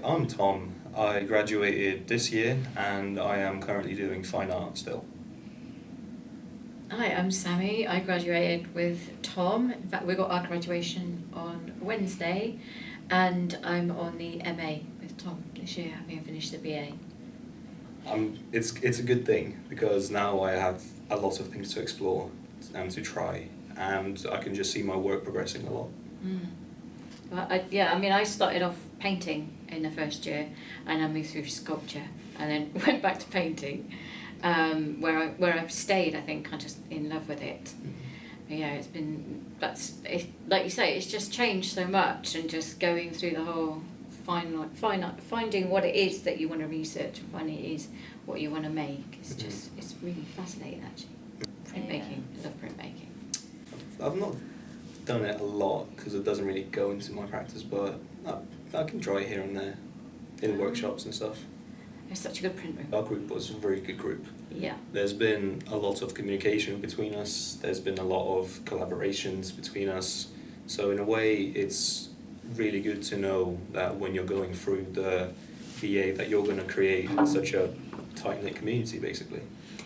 I'm Tom. I graduated this year and I am currently doing fine art still. Hi, I'm Sammi. I graduated with Tom. In fact, we got our graduation on Wednesday, and I'm on the MA with Tom this year, having finished the BA. It's a good thing because now I have a lot of things to explore and to try, and I can just see my work progressing a lot. Well, I started off painting in the first year, and I moved through sculpture, and then went back to painting, where I've stayed. I think I'm just in love with it. But yeah, like you say, it's just changed so much, and just going through the whole finding what it is that you want to research and finding it is what you want to make. It's really fascinating actually. Printmaking, I love printmaking. I've not done it a lot because it doesn't really go into my practice, but I can try here and there in workshops and stuff. It's such a good print room. Our group was a very good group. Yeah. There's been a lot of communication between us, there's been a lot of collaborations between us, so in a way it's really good to know that when you're going through the BA that you're going to create such a tight-knit community basically.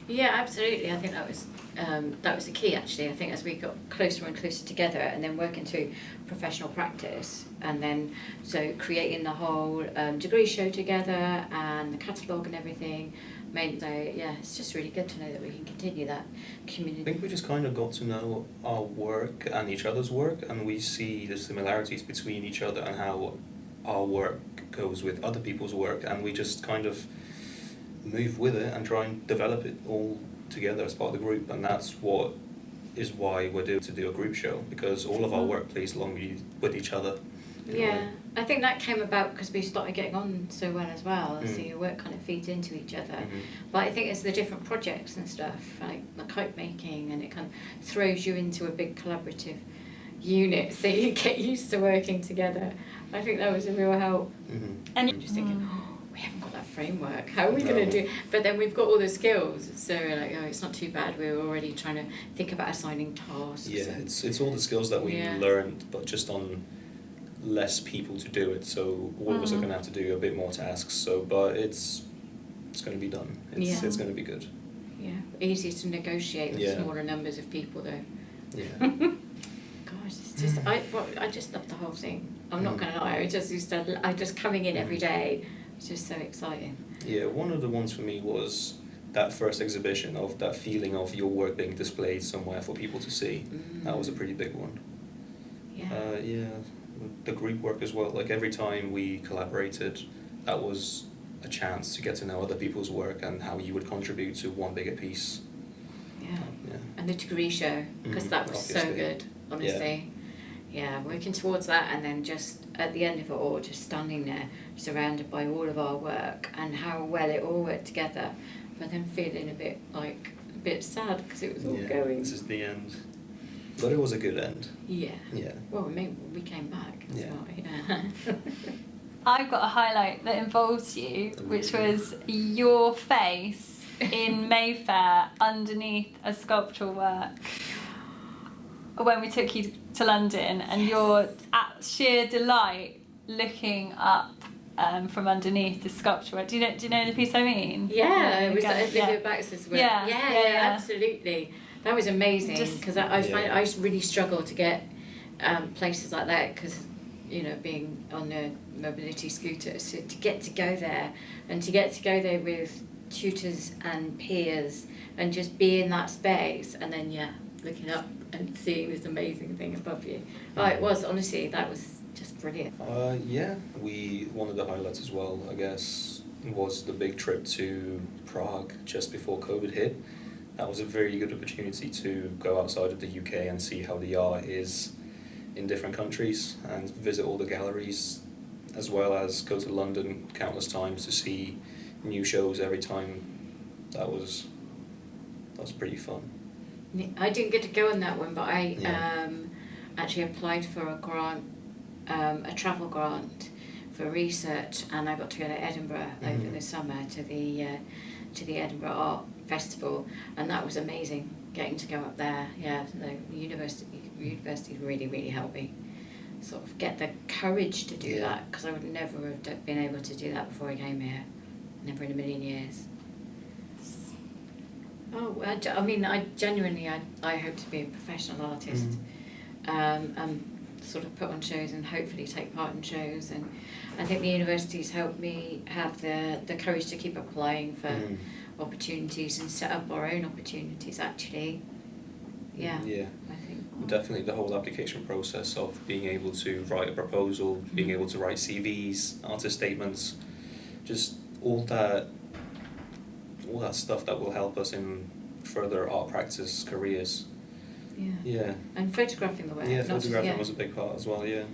Yeah, absolutely. I think that was the key actually. I think as we got closer and closer together, and then working through professional practice, and then so creating the whole degree show together and the catalogue and everything, made it's just really good to know that we can continue that community. I think we just kind of got to know our work and each other's work, and we see the similarities between each other and how our work goes with other people's work, and we just kind of move with it and try and develop it all together as part of the group, and that's why we're doing to do a group show, because all of our work plays along with each other. Yeah, I think that came about because we started getting on so well as well, so your work kind of feeds into each other. But I think it's the different projects and stuff, like the kite making, and it kind of throws you into a big collaborative unit, so you get used to working together. I think that was a real help. And you're just thinking, we haven't got that framework, how are we going to do? But then we've got all the skills, so we're like, it's not too bad. We're already trying to think about assigning tasks. Yeah, it's all the skills that we learned, but just on less people to do it, so all of us are going to have to do a bit more tasks, but it's going to be done. It's going to be good. Yeah, easy to negotiate with smaller numbers of people though. Yeah. Gosh, it's just I just love the whole thing. I'm not going to lie, I just coming in every day. It's just so exciting. Yeah, one of the ones for me was that first exhibition, of that feeling of your work being displayed somewhere for people to see. That was a pretty big one. Yeah. The group work as well. Like every time we collaborated, that was a chance to get to know other people's work and how you would contribute to one bigger piece. Yeah. And the degree show, because that was obviously so good, honestly. Yeah, working towards that, and then just at the end of it all, just standing there, surrounded by all of our work and how well it all worked together, but then feeling a bit sad because it was all going. This is the end. But it was a good end. Yeah. Well, we came back as well, yeah. I've got a highlight that involves you, which was your face in Mayfair underneath a sculptural work when we took you to London, and your sheer delight looking up from underneath the sculpture. Do you know the piece I mean? Yeah, it was Olivia Baxter's work. Yeah, absolutely. That was amazing, because I really struggle to get places like that, because being on a mobility scooter, so to get to go there with tutors and peers and just be in that space, and then looking up and seeing this amazing thing above you. It was, honestly, that was just brilliant. One of the highlights as well, I guess, was the big trip to Prague just before COVID hit. That was a very good opportunity to go outside of the UK and see how the art is in different countries, and visit all the galleries, as well as go to London countless times to see new shows every time. That was pretty fun. I didn't get to go on that one, but I actually applied for a grant, a travel grant for research, and I got to go to Edinburgh over the summer to the Edinburgh Art Festival, and that was amazing, getting to go up there. The university really, really helped me. sort of get the courage to do Yeah. that, because I would never have been able to do that before I came here. Never in a million years. Oh, I mean, I genuinely, I hope to be a professional artist, and sort of put on shows and hopefully take part in shows. And I think the university's helped me have the courage to keep applying for opportunities and set up our own opportunities, actually. Yeah, Yeah. I think. Definitely the whole application process of being able to write a proposal, being able to write CVs, artist statements, just all that stuff that will help us in further art practice careers. Yeah. Yeah. And photographing the work. Yeah, not just- photographing yeah. was a big part as well, yeah.